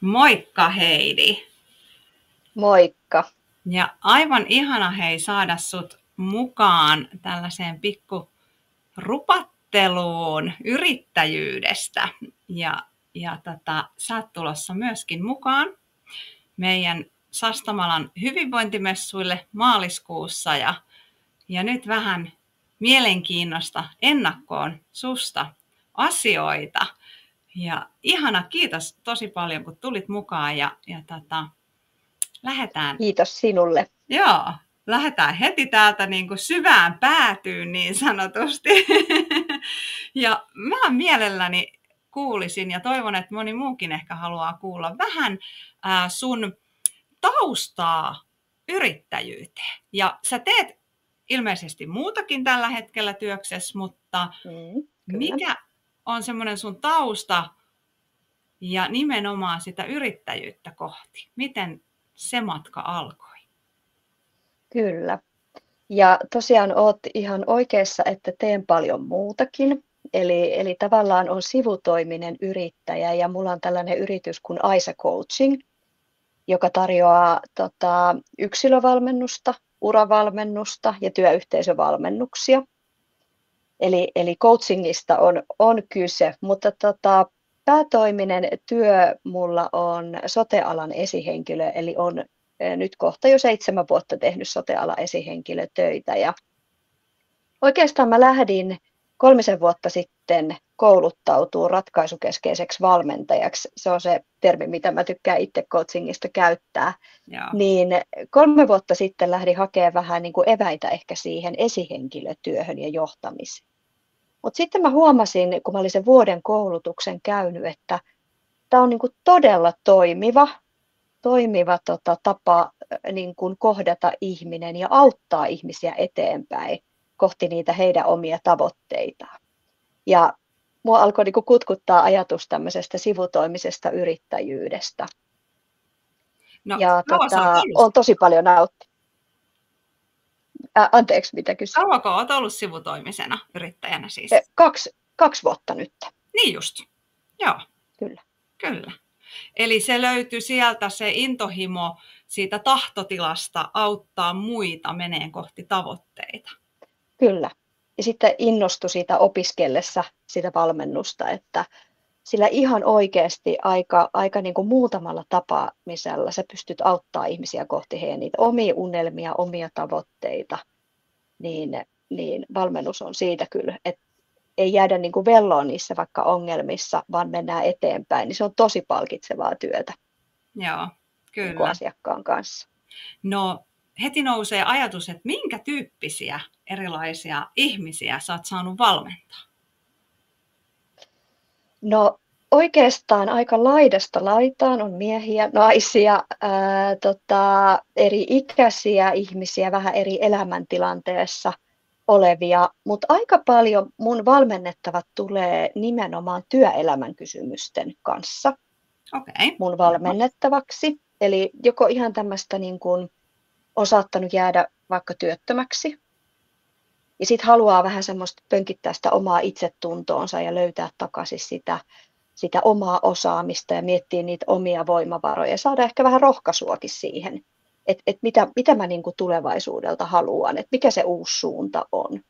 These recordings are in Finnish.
Moikka Heidi! Moikka! Ja aivan ihana hei saada sut mukaan tällaiseen pikku rupatteluun yrittäjyydestä. Sä oot tulossa myöskin mukaan meidän Sastamalan hyvinvointimessuille maaliskuussa. Ja nyt vähän mielenkiinnosta ennakkoon susta asioita. Ja ihana, kiitos tosi paljon kun tulit mukaan lähdetään. Kiitos sinulle. Joo, lähdetään heti täältä niin kuin syvään päätyyn niin sanotusti. Ja mä mielelläni kuulisin ja toivon, että moni muukin ehkä haluaa kuulla vähän sun taustaa yrittäjyyteen. Ja sä teet ilmeisesti muutakin tällä hetkellä työksessä, mutta mikä on semmoinen sun tausta ja nimenomaan sitä yrittäjyyttä kohti? Miten se matka alkoi? Kyllä. Ja tosiaan olet ihan oikeassa, että teen paljon muutakin. Eli tavallaan on sivutoiminen yrittäjä ja mulla on tällainen yritys kuin Aisa Coaching, joka tarjoaa yksilövalmennusta, uravalmennusta ja työyhteisövalmennuksia. Eli coachingista on kyse, mutta päätoiminen työ mulla on sote-alan esihenkilö, eli on nyt kohta jo 7 vuotta tehnyt sote-alan esihenkilötöitä. Ja oikeastaan mä lähdin 3 vuotta sitten kouluttautumaan ratkaisukeskeiseksi valmentajaksi. Se on se termi, mitä mä tykkään itse coachingista käyttää. Joo. Niin 3 vuotta sitten lähdin hakemaan vähän niin kuin eväitä ehkä siihen esihenkilötyöhön ja johtamiseen. Mutta sitten mä huomasin, kun mä olin sen vuoden koulutuksen käynyt, että tämä on niin kuin todella toimiva tapa niin kuin kohdata ihminen ja auttaa ihmisiä eteenpäin kohti niitä heidän omia tavoitteitaan. Ja mua alkoi niin kuin kutkuttaa ajatus tämmöisestä sivutoimisesta yrittäjyydestä. No, ja on tosi paljon nauttinut. Anteeksi, mitä kysyt? Kauanko olet ollut sivutoimisena yrittäjänä siis? 2 vuotta nyt. Niin just, joo. Kyllä. Eli se löytyi sieltä se intohimo siitä tahtotilasta auttaa muita meneen kohti tavoitteita. Kyllä. Ja sitten innostui siitä opiskellessa sitä valmennusta, että sillä ihan oikeasti aika niin kuin muutamalla tapaamisella sä pystyt auttaa ihmisiä kohti heidän niitä omia unelmia, omia tavoitteita. Niin valmennus on siitä kyllä, että ei jäädä niin kuin velloon niissä vaikka ongelmissa, vaan mennään eteenpäin. Niin se on tosi palkitsevaa työtä. Joo, kyllä. Niin kuin asiakkaan kanssa. No heti nousee ajatus, että minkä tyyppisiä erilaisia ihmisiä sä oot saanut valmentaa? No oikeastaan aika laidasta laitaan on miehiä, naisia, eri ikäisiä ihmisiä, vähän eri elämäntilanteessa olevia, mutta aika paljon mun valmennettavat tulee nimenomaan työelämän kysymysten kanssa mun valmennettavaksi. Eli joko ihan tämmöistä niin kuin on saattanut jäädä vaikka työttömäksi ja sitten haluaa vähän semmoista pönkittää sitä omaa itsetuntoonsa ja löytää takaisin sitä omaa osaamista ja miettiä niitä omia voimavaroja ja saada ehkä vähän rohkaisuakin siihen, että mitä mä niin kuin tulevaisuudelta haluan, että mikä se uusi suunta on.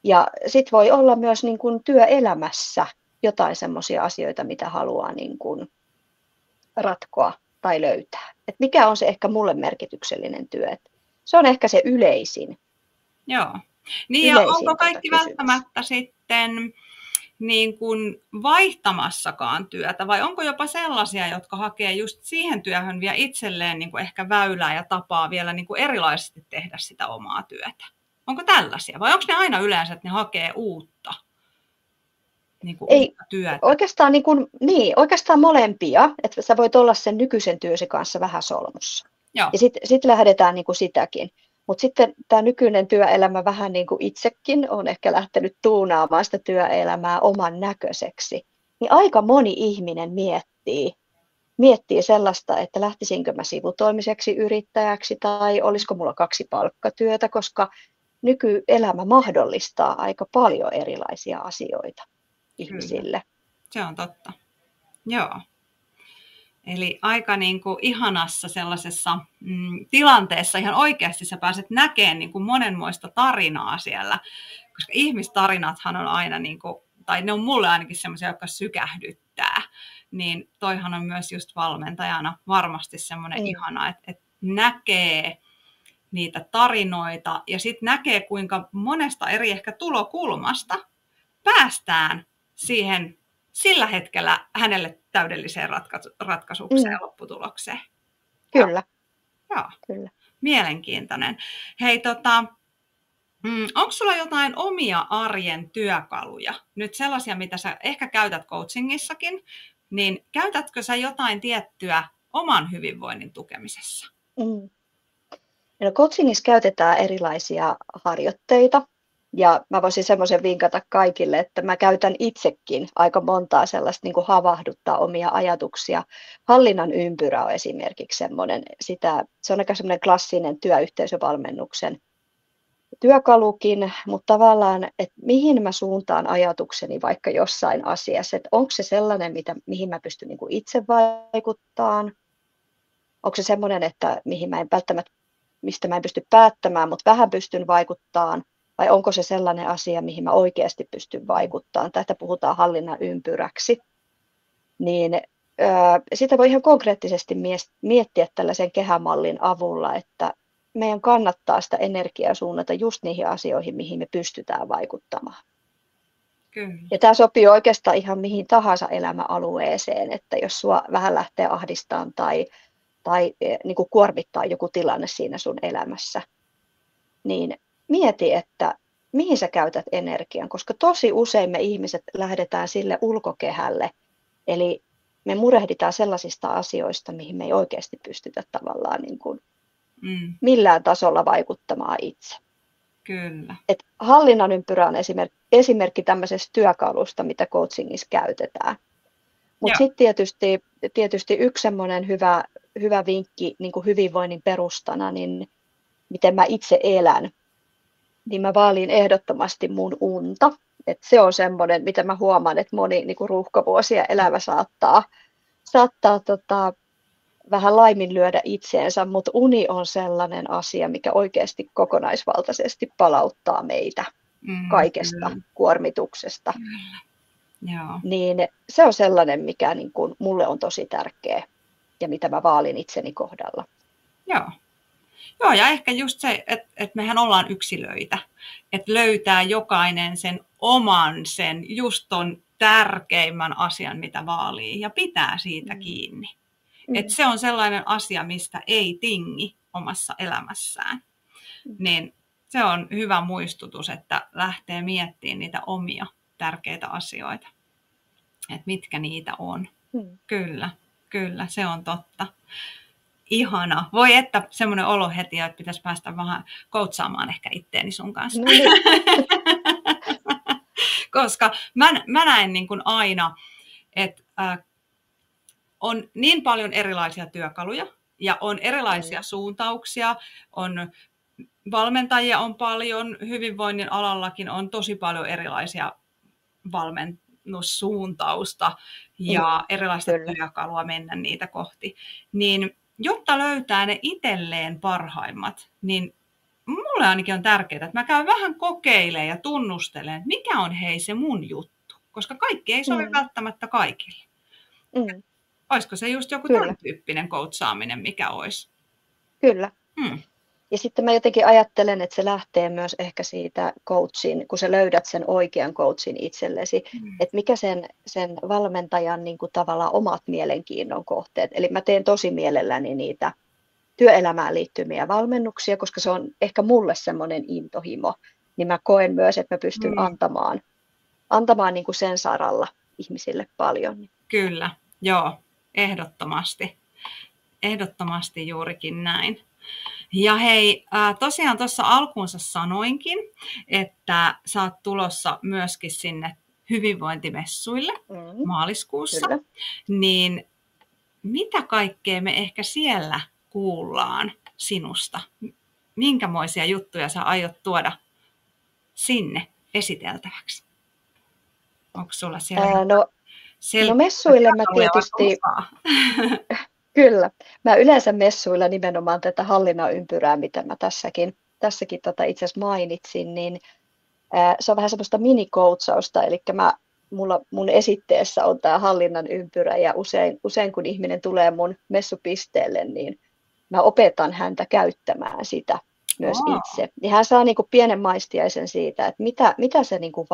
Ja sitten voi olla myös niin kuin työelämässä jotain semmoisia asioita, mitä haluaa niin kuin ratkoa tai löytää. Että mikä on se ehkä mulle merkityksellinen työ. Et se on ehkä se yleisin. Joo. Niin ja onko kaikki välttämättä sitten niin kuin vaihtamassakaan työtä vai onko jopa sellaisia, jotka hakee just siihen työhön vielä itselleen niin kuin ehkä väylää ja tapaa vielä niin kuin erilaisesti tehdä sitä omaa työtä? Onko tällaisia vai onko ne aina yleensä, että ne hakee uutta, niin kuin uutta työtä? Oikeastaan molempia, että sä voit olla sen nykyisen työsi kanssa vähän solmussa. Joo. Ja sitten lähdetään niin kuin sitäkin. Mutta sitten tämä nykyinen työelämä vähän niin kuin itsekin on ehkä lähtenyt tuunaamaan sitä työelämää oman näköiseksi. Niin aika moni ihminen miettii sellaista, että lähtisinkö mä sivutoimiseksi yrittäjäksi tai olisiko mulla 2 palkkatyötä, koska nykyelämä mahdollistaa aika paljon erilaisia asioita ihmisille. Se on totta. Joo. Eli aika niin kuin ihanassa sellaisessa tilanteessa ihan oikeasti sä pääset näkemään niin kuin monenmoista tarinaa siellä, koska ihmistarinathan on aina, niin kuin, tai ne on mulle ainakin semmoisia, jotka sykähdyttää, niin toihan on myös just valmentajana varmasti semmoinen ihana, että näkee niitä tarinoita ja sitten näkee, kuinka monesta eri ehkä tulokulmasta päästään siihen sillä hetkellä hänelle täydelliseen ratkaisukseen ja lopputulokseen. Kyllä. Joo. Kyllä. Mielenkiintoinen. Hei, onko sulla jotain omia arjen työkaluja? Nyt sellaisia, mitä sä ehkä käytät coachingissakin, niin käytätkö sä jotain tiettyä oman hyvinvoinnin tukemisessa? No, coachingissa käytetään erilaisia harjoitteita. Ja mä voisin semmoisen vinkata kaikille, että mä käytän itsekin aika montaa sellaista niin kuin havahduttaa omia ajatuksia. Hallinnan ympyrä on esimerkiksi semmoinen, se on aika semmoinen klassinen työyhteisövalmennuksen työkalukin, mutta tavallaan, että mihin mä suuntaan ajatukseni vaikka jossain asiassa, että onko se sellainen, mihin mä pystyn niin kuin itse vaikuttamaan, onko se semmoinen, että mihin mä en välttämättä, mistä mä en pysty päättämään, mutta vähän pystyn vaikuttamaan, vai onko se sellainen asia, mihin mä oikeasti pystyn vaikuttamaan. Tästä puhutaan hallinnan ympyräksi. Niin sitä voi ihan konkreettisesti miettiä tällaisen kehämallin avulla, että meidän kannattaa sitä energiaa suunnata just niihin asioihin, mihin me pystytään vaikuttamaan. Kyllä. Ja tämä sopii oikeastaan ihan mihin tahansa elämäalueeseen, että jos sua vähän lähtee ahdistamaan tai niin kuin kuormittaa joku tilanne siinä sun elämässä, niin mieti, että mihin sä käytät energian, koska tosi usein me ihmiset lähdetään sille ulkokehälle, eli me murehditaan sellaisista asioista, mihin me ei oikeasti pystytä tavallaan niin kuin millään tasolla vaikuttamaan itse. Kyllä. Et hallinnan ympyrä on esimerkki tämmöisestä työkalusta, mitä coachingissa käytetään. Mutta sitten tietysti yksi semmoinen hyvä vinkki niin kuin hyvinvoinnin perustana, niin miten mä itse elän, niin mä vaalin ehdottomasti mun unta. Et se on semmoinen, mitä mä huomaan, että moni niin kuin ruuhkavuosia elävä saattaa vähän laiminlyödä itseensä, mutta uni on sellainen asia, mikä oikeasti kokonaisvaltaisesti palauttaa meitä kaikesta kuormituksesta. Joo. Niin se on sellainen, mikä niin kuin mulle on tosi tärkeä ja mitä mä vaalin itseni kohdalla. Joo, ja ehkä just se, että mehän ollaan yksilöitä, että löytää jokainen sen oman, just ton tärkeimmän asian, mitä vaalii, ja pitää siitä kiinni. Että se on sellainen asia, mistä ei tingi omassa elämässään. Niin se on hyvä muistutus, että lähtee miettimään niitä omia tärkeitä asioita, että mitkä niitä on. Kyllä, se on totta. Ihana. Voi että semmoinen olo heti, että pitäisi päästä vähän coachaamaan ehkä itteeni sun kanssa. No niin. Koska mä näen niin kuin aina, että on niin paljon erilaisia työkaluja ja on erilaisia suuntauksia, valmentajia on paljon, hyvinvoinnin alallakin on tosi paljon erilaisia valmennussuuntausta ja erilaista työkalua mennä niitä kohti. Niin jotta löytää ne itselleen parhaimmat, niin mulle ainakin on tärkeää, että mä käyn vähän kokeilemaan ja tunnustelemaan, että mikä on se mun juttu, koska kaikki ei sovi välttämättä kaikille. Olisiko se just joku tämän tyyppinen coachaaminen, mikä olisi? Kyllä. Ja sitten mä jotenkin ajattelen, että se lähtee myös ehkä siitä coachin, kun sä löydät sen oikean coachin itsellesi, että mikä sen valmentajan niin kuin tavallaan omat mielenkiinnon kohteet. Eli mä teen tosi mielelläni niitä työelämään liittyviä valmennuksia, koska se on ehkä mulle semmoinen intohimo, niin mä koen myös, että mä pystyn antamaan niin kuin sen saralla ihmisille paljon. Kyllä, joo, ehdottomasti. Ehdottomasti juurikin näin. Ja hei, tosiaan tuossa alkuunsa sanoinkin, että sä oot tulossa myöskin sinne hyvinvointimessuille maaliskuussa. Kyllä. Niin mitä kaikkea me ehkä siellä kuullaan sinusta? Minkämoisia juttuja sä aiot tuoda sinne esiteltäväksi? Onko sulla siellä No messuille mä tietysti, kyllä, mä yleensä messuilla nimenomaan tätä hallinnan ympyrää, mitä mä tässäkin itse asiassa mainitsin, niin se on vähän semmoista minikoutsausta, eli mun esitteessä on tämä hallinnan ympyrä, ja usein kun ihminen tulee mun messupisteelle, niin mä opetan häntä käyttämään sitä myös itse. Niin hän saa niin kuin pienen maistiaisen siitä, että mitä se niin kuin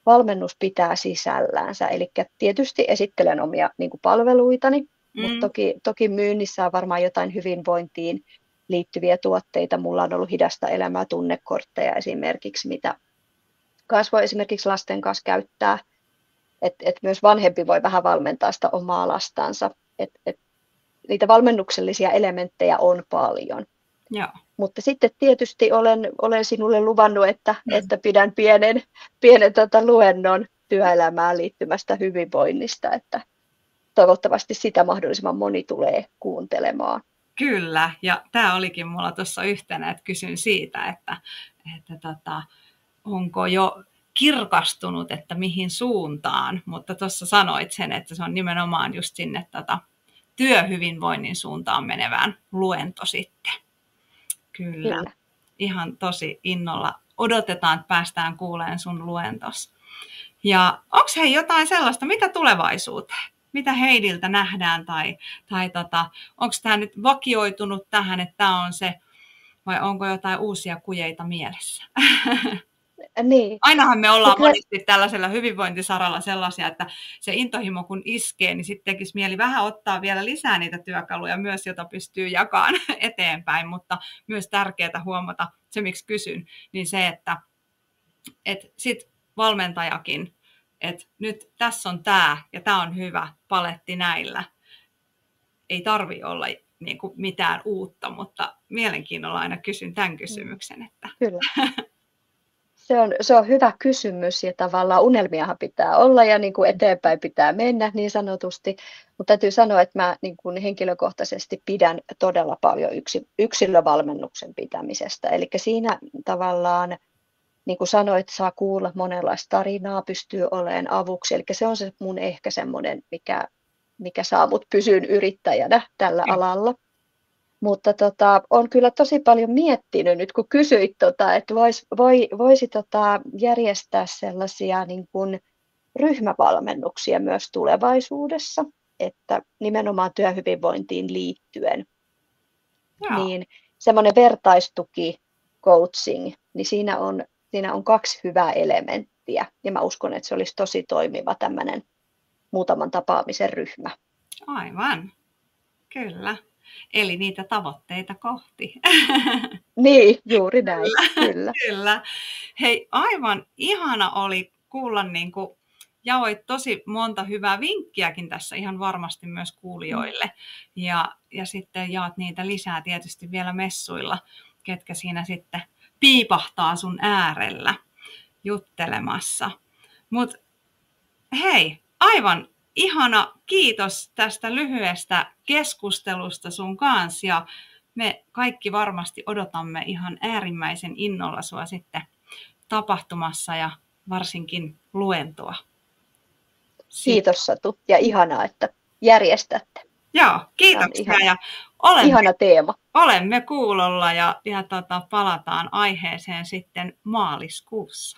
valmennus pitää sisällänsä. Eli tietysti esittelen omia niin kuin palveluitani, mutta toki myynnissä on varmaan jotain hyvinvointiin liittyviä tuotteita. Mulla on ollut hidasta elämää tunnekortteja esimerkiksi, mitä voi esimerkiksi lasten kanssa käyttää. Et myös vanhempi voi vähän valmentaa sitä omaa lastansa. Niitä valmennuksellisia elementtejä on paljon. Joo. Mutta sitten tietysti olen sinulle luvannut, että pidän pienen luennon työelämään liittymästä hyvinvoinnista, että toivottavasti sitä mahdollisimman moni tulee kuuntelemaan. Kyllä, ja tämä olikin mulla tuossa yhtenä, että kysyn siitä, että onko jo kirkastunut, että mihin suuntaan, mutta tuossa sanoit sen, että se on nimenomaan just sinne työhyvinvoinnin suuntaan menevään luento sitten. Kyllä. Ihan tosi innolla odotetaan, että päästään kuulemaan sun luentos. Ja onko hei jotain sellaista, mitä tulevaisuuteen? Mitä Heidiltä nähdään tai onko tämä nyt vakioitunut tähän, että tämä on se, vai onko jotain uusia kujeita mielessä? Niin. Ainahan me ollaan monesti tällaisella hyvinvointisaralla sellaisia, että se intohimo kun iskee, niin sitten tekisi mieli vähän ottaa vielä lisää niitä työkaluja myös, jota pystyy jakamaan eteenpäin, mutta myös tärkeää huomata, se miksi kysyn, niin se, että sit valmentajakin, että nyt tässä on tämä ja tämä on hyvä paletti näillä. Ei tarvitse olla niin kuin mitään uutta, mutta mielenkiinnolla aina kysyn tämän kysymyksen. Että. Kyllä. Se on hyvä kysymys ja tavallaan unelmiahan pitää olla ja niin kuin eteenpäin pitää mennä niin sanotusti. Mutta täytyy sanoa, että mä niin kuin henkilökohtaisesti pidän todella paljon yksilövalmennuksen pitämisestä. Eli siinä tavallaan, niin kuin sanoit, saa kuulla monenlaista tarinaa, pystyy olemaan avuksi. Eli se on se mun ehkä semmoinen, mikä saa mut pysyyn yrittäjänä tällä alalla. Mutta on kyllä tosi paljon miettinyt nyt, kun kysyit, että voisi järjestää sellaisia niin kuin ryhmävalmennuksia myös tulevaisuudessa, että nimenomaan työhyvinvointiin liittyen. Niin semmoinen vertaistuki, coaching, niin siinä on 2 hyvää elementtiä. Ja mä uskon, että se olisi tosi toimiva tämmöinen muutaman tapaamisen ryhmä. Aivan, kyllä. Eli niitä tavoitteita kohti. Niin, juuri näin, kyllä. Kyllä. Hei, aivan ihana oli kuulla, niin kuin jaoit tosi monta hyvää vinkkiäkin tässä ihan varmasti myös kuulijoille. Ja sitten jaat niitä lisää tietysti vielä messuilla, ketkä siinä sitten piipahtaa sun äärellä juttelemassa. Mutta hei, aivan ihana, kiitos tästä lyhyestä keskustelusta sun kanssa ja me kaikki varmasti odotamme ihan äärimmäisen innolla sua sitten tapahtumassa ja varsinkin luentoa. Kiitos Satu ja ihanaa, että järjestätte. Joo, kiitoksia ja ihana teema. Olemme kuulolla ja palataan aiheeseen sitten maaliskuussa.